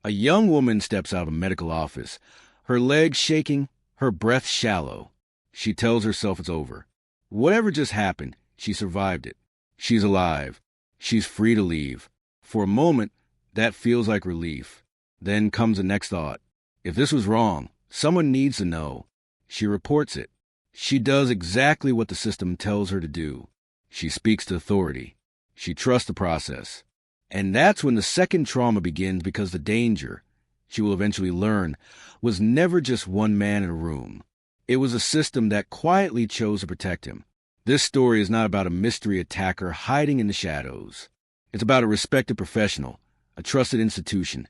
A young woman steps out of a medical office, her legs shaking, her breath shallow. She tells herself it's over. Whatever just happened, she survived it. She's alive. She's free to leave. For a moment, that feels like relief. Then comes the next thought. If this was wrong, someone needs to know. She reports it. She does exactly what the system tells her to do. She speaks to authority. She trusts the process. And that's when the second trauma begins, because the danger, she will eventually learn, was never just one man in a room. It was a system that quietly chose to protect him. This story is not about a mystery attacker hiding in the shadows. It's about a respected professional, a trusted institution,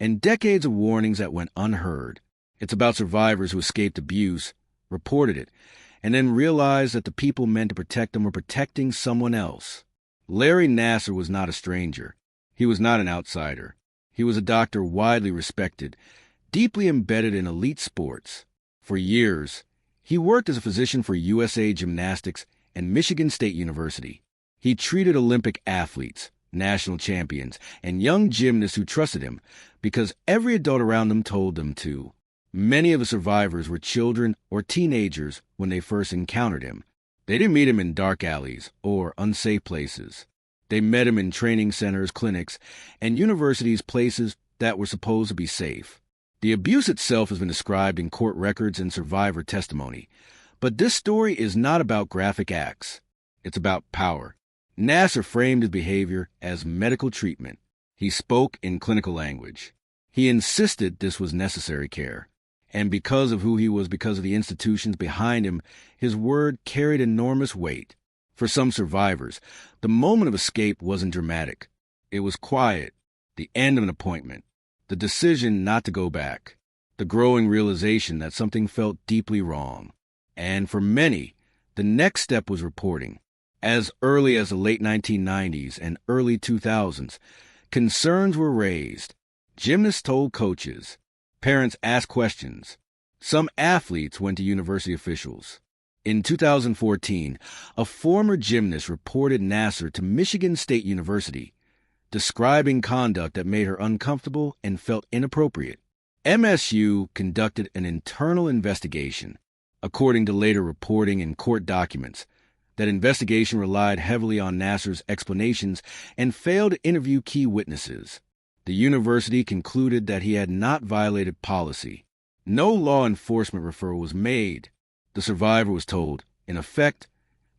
and decades of warnings that went unheard. It's about survivors who escaped abuse, reported it, and then realized that the people meant to protect them were protecting someone else. Larry Nassar was not a stranger. He was not an outsider. He was a doctor widely respected, deeply embedded in elite sports. For years, he worked as a physician for USA Gymnastics and Michigan State University. He treated Olympic athletes, national champions, and young gymnasts who trusted him because every adult around them told them to. Many of the survivors were children or teenagers when they first encountered him. They didn't meet him in dark alleys or unsafe places. They met him in training centers, clinics, and universities, places that were supposed to be safe. The abuse itself has been described in court records and survivor testimony. But this story is not about graphic acts. It's about power. Nassar framed his behavior as medical treatment. He spoke in clinical language. He insisted this was necessary care. And because of who he was, because of the institutions behind him, his word carried enormous weight. For some survivors, the moment of escape wasn't dramatic. It was quiet, the end of an appointment, the decision not to go back, the growing realization that something felt deeply wrong. And for many, the next step was reporting. As early as the late 1990s and early 2000s, concerns were raised. Gymnasts told coaches. Parents asked questions. Some athletes went to university officials. In 2014, a former gymnast reported Nassar to Michigan State University, describing conduct that made her uncomfortable and felt inappropriate. MSU conducted an internal investigation. According to later reporting in court documents, that investigation relied heavily on Nassar's explanations and failed to interview key witnesses. The university concluded that he had not violated policy. No law enforcement referral was made. The survivor was told, in effect,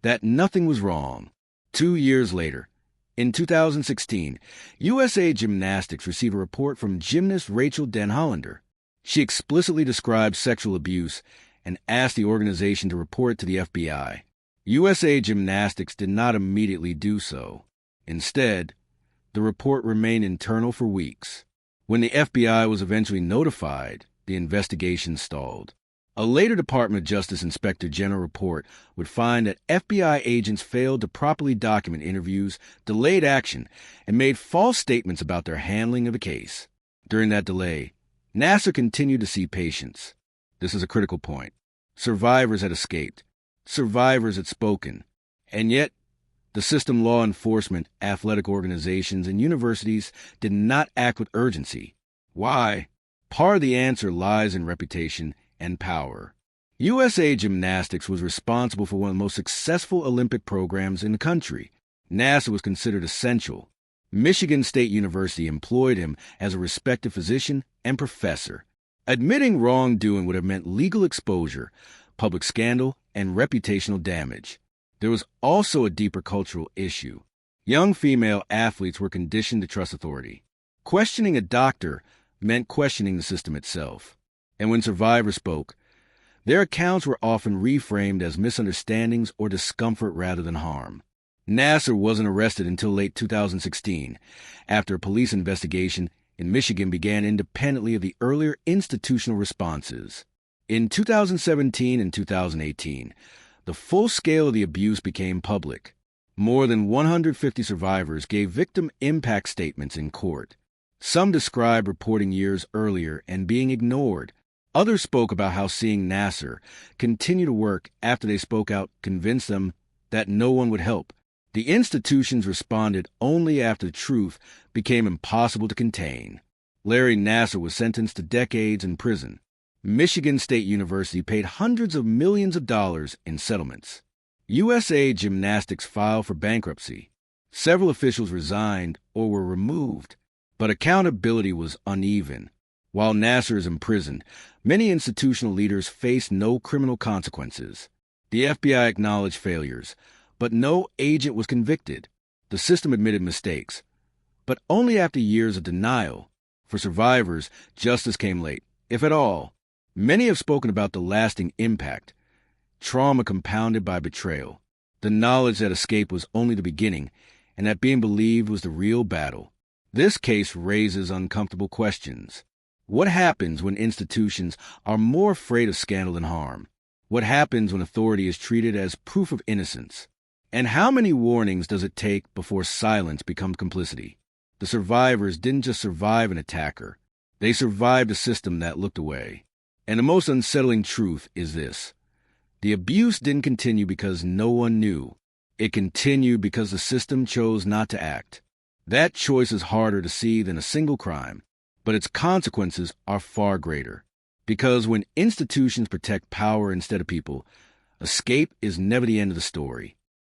that nothing was wrong. 2 years later, in 2016, USA Gymnastics received a report from gymnast Rachel Den Hollander. She explicitly described sexual abuse and asked the organization to report it to the FBI. USA Gymnastics did not immediately do so. Instead, the report remained internal for weeks. When the FBI was eventually notified, the investigation stalled. A later Department of Justice Inspector General report would find that FBI agents failed to properly document interviews, delayed action, and made false statements about their handling of the case. During that delay, Nassar continued to see patients. This is a critical point. Survivors had escaped. Survivors had spoken. And yet, the system, law enforcement, athletic organizations, and universities did not act with urgency. Why? Part of the answer lies in reputation and power. USA Gymnastics was responsible for one of the most successful Olympic programs in the country. Nassar was considered essential. Michigan State University employed him as a respected physician and professor. Admitting wrongdoing would have meant legal exposure, public scandal, and reputational damage. There was also a deeper cultural issue. Young female athletes were conditioned to trust authority. Questioning a doctor meant questioning the system itself. And when survivors spoke, their accounts were often reframed as misunderstandings or discomfort rather than harm. Nassar wasn't arrested until late 2016, after a police investigation in Michigan began independently of the earlier institutional responses. In 2017 and 2018, the full scale of the abuse became public. More than 150 survivors gave victim impact statements in court. Some described reporting years earlier and being ignored. Others spoke about how seeing Nassar continue to work after they spoke out convinced them that no one would help. The institutions responded only after the truth became impossible to contain. Larry Nassar was sentenced to decades in prison. Michigan State University paid hundreds of millions of dollars in settlements. USA Gymnastics filed for bankruptcy. Several officials resigned or were removed, but accountability was uneven. While Nassar is imprisoned, many institutional leaders face no criminal consequences. The FBI acknowledged failures, but no agent was convicted. The system admitted mistakes, but only after years of denial. For survivors, justice came late, if at all. Many have spoken about the lasting impact, trauma compounded by betrayal, the knowledge that escape was only the beginning, and that being believed was the real battle. This case raises uncomfortable questions. What happens when institutions are more afraid of scandal than harm? What happens when authority is treated as proof of innocence? And how many warnings does it take before silence becomes complicity? The survivors didn't just survive an attacker. They survived a system that looked away. And the most unsettling truth is this. The abuse didn't continue because no one knew. It continued because the system chose not to act. That choice is harder to see than a single crime, but its consequences are far greater. Because when institutions protect power instead of people, escape is never the end of the story.